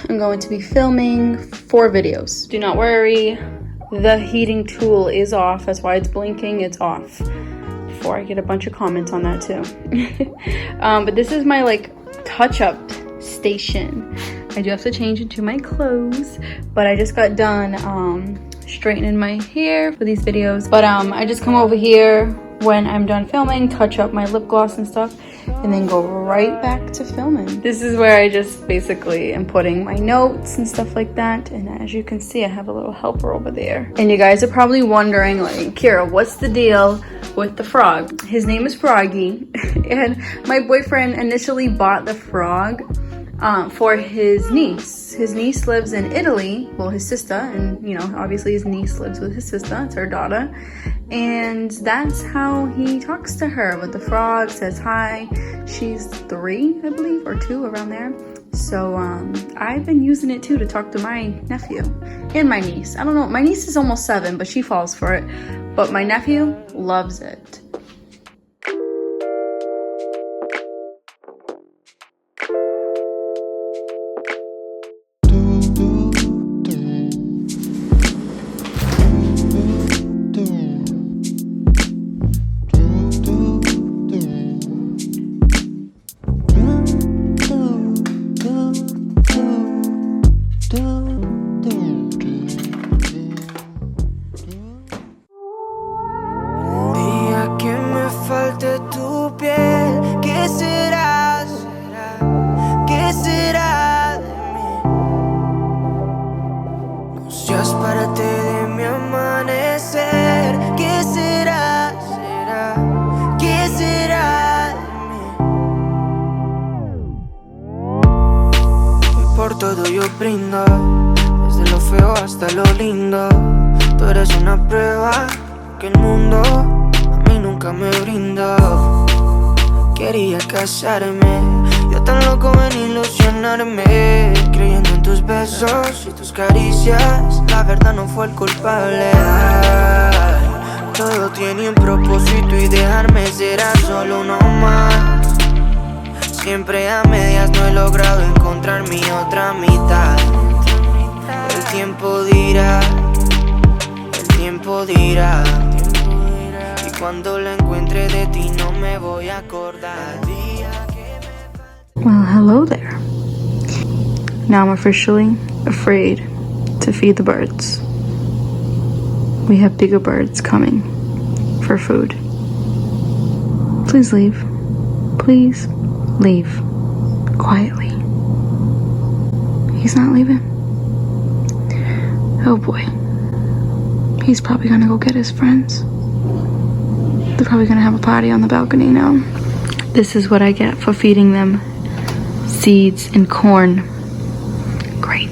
I'm going to be filming 4 videos. Do not worry, the heating tool is off. That's why it's blinking, it's off. Before I get a bunch of comments on that too. But this is my like touch-up station. I do have to change into my clothes, but I just got done straightening my hair for these videos. But I just come over here when I'm done filming, touch up my lip gloss and stuff, and then go right back to filming. This is where I just basically am putting my notes and stuff like that. And as you can see, I have a little helper over there. And you guys are probably wondering, like, Kira, what's the deal with the frog? His name is Froggy. And my boyfriend initially bought the frog for his niece. His niece lives in Italy, well, his sister, and you know, obviously his niece lives with his sister, it's her daughter, and that's how he talks to her, with the frog, says hi. She's 3, I believe, or 2, around there. So I've been using it too to talk to my nephew and my niece. I don't know, my niece is almost 7, but she falls for it, but my nephew loves it. Todo yo brindo, desde lo feo hasta lo lindo. Tú eres una prueba que el mundo a mí nunca me brindó. Quería casarme, yo tan loco en ilusionarme, creyendo en tus besos y tus caricias. La verdad no fue el culpable. Ay, todo tiene un propósito y dejarme será solo uno más. Siempre a medias no he logrado encontrar mi otra mitad. El tiempo dirá, el tiempo dirá. Y cuando la encuentre de ti no me voy a acordar. Well, hello there. Now I'm officially afraid to feed the birds. We have bigger birds coming for food. Please leave. Please. Leave quietly. He's not leaving. Oh boy. He's probably gonna go get his friends. They're probably gonna have a party on the balcony now. This is what I get for feeding them seeds and corn. Great.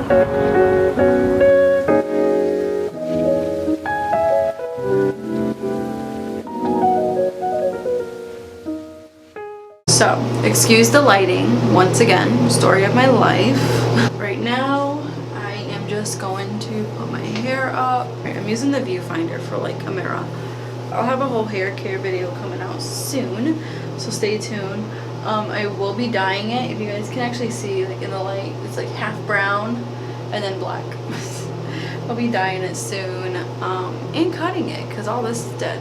So, excuse the lighting, once again, story of my life. Right now, I am just going to put my hair up. I'm using the viewfinder for like a mirror. I'll have a whole hair care video coming out soon, so stay tuned. I will be dyeing it. If you guys can actually see, like in the light, it's like half brown and then black. I'll be dyeing it soon, and cutting it, because all this is dead.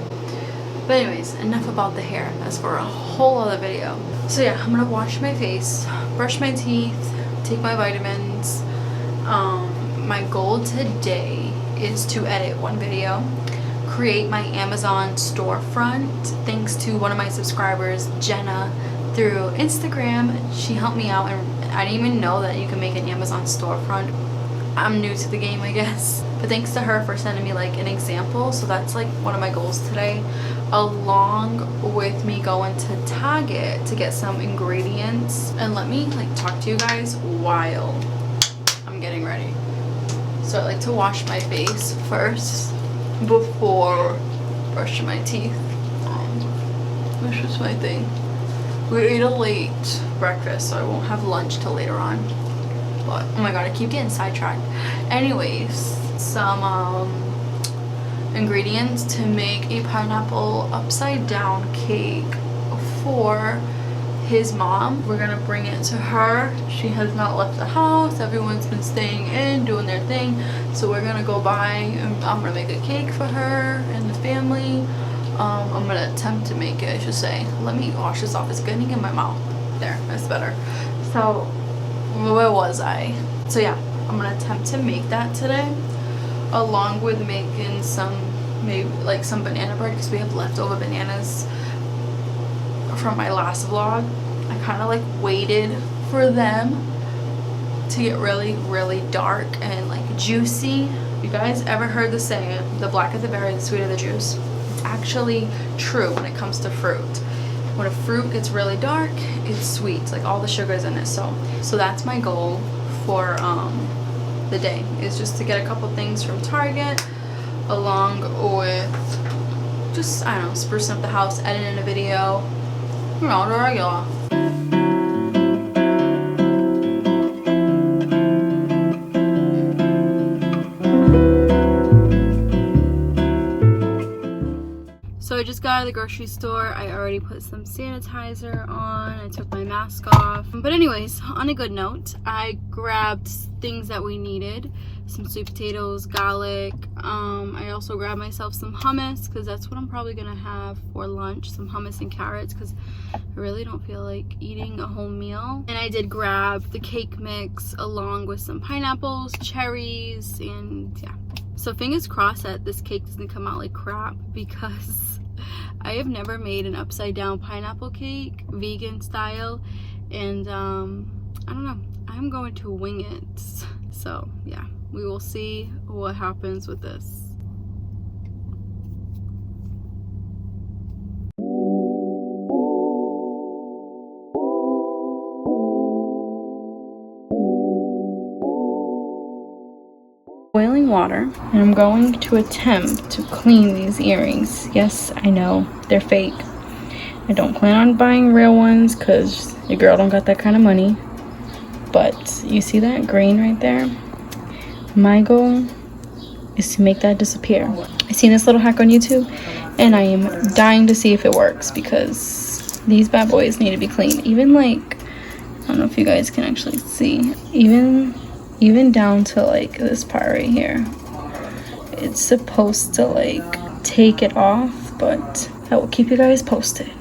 But anyways, enough about the hair. That's for a whole other video. So yeah, I'm gonna wash my face, brush my teeth, take my vitamins. My goal today is to edit one video, create my Amazon storefront. Thanks to one of my subscribers, Jenna, through Instagram. She helped me out, and I didn't even know that you can make an Amazon storefront. I'm new to the game, I guess. But thanks to her for sending me like an example. So that's like one of my goals today, along with me going to Target to get some ingredients. And let me like talk to you guys while I'm getting ready. So I like to wash my face first before brushing my teeth. That's just my thing. We ate a late breakfast, so I won't have lunch till later on. But oh my god, I keep getting sidetracked. Anyways, some ingredients to make a pineapple upside down cake for his mom. We're gonna bring it to her. She has not left the house. Everyone's been staying in, doing their thing. So we're gonna go by, and I'm gonna make a cake for her and the family. I'm gonna attempt to make it, I should say. Let me wash this off. It's getting in my mouth. There, that's better. So, where was I? So yeah, I'm gonna attempt to make that today, along with making some, maybe like some banana bread, because we have leftover bananas from my last vlog. I kind of like waited for them to get really, really dark and like juicy. You guys ever heard the saying, the blacker the berry, the sweeter the juice? It's actually true when it comes to fruit. When a fruit gets really dark, it's sweet, like all the sugar's in it. So that's my goal for the day, is just to get a couple things from Target, along with just, I don't know, sprucing up the house, editing a video, you know, the regular. So I just got out of the grocery store. I already put some sanitizer on. I took my mask off. But anyways, on a good note, I grabbed things that we needed. Some sweet potatoes, garlic. I also grabbed myself some hummus, because that's what I'm probably gonna have for lunch. Some hummus and carrots, because I really don't feel like eating a whole meal. And I did grab the cake mix, along with some pineapples, cherries, and yeah. So fingers crossed that this cake doesn't come out like crap, because I have never made an upside down pineapple cake, vegan style, and I don't know, I'm going to wing it. So yeah, we will see what happens with this. Boiling water, and I'm going to attempt to clean these earrings. Yes, I know they're fake. I don't plan on buying real ones, because your girl don't got that kind of money. But you see that green right there? My goal is to make that disappear. I seen this little hack on YouTube, and I am dying to see if it works, because these bad boys need to be clean. Even like, I don't know if you guys can actually see, even down to like this part right here. It's supposed to like take it off, but I will keep you guys posted.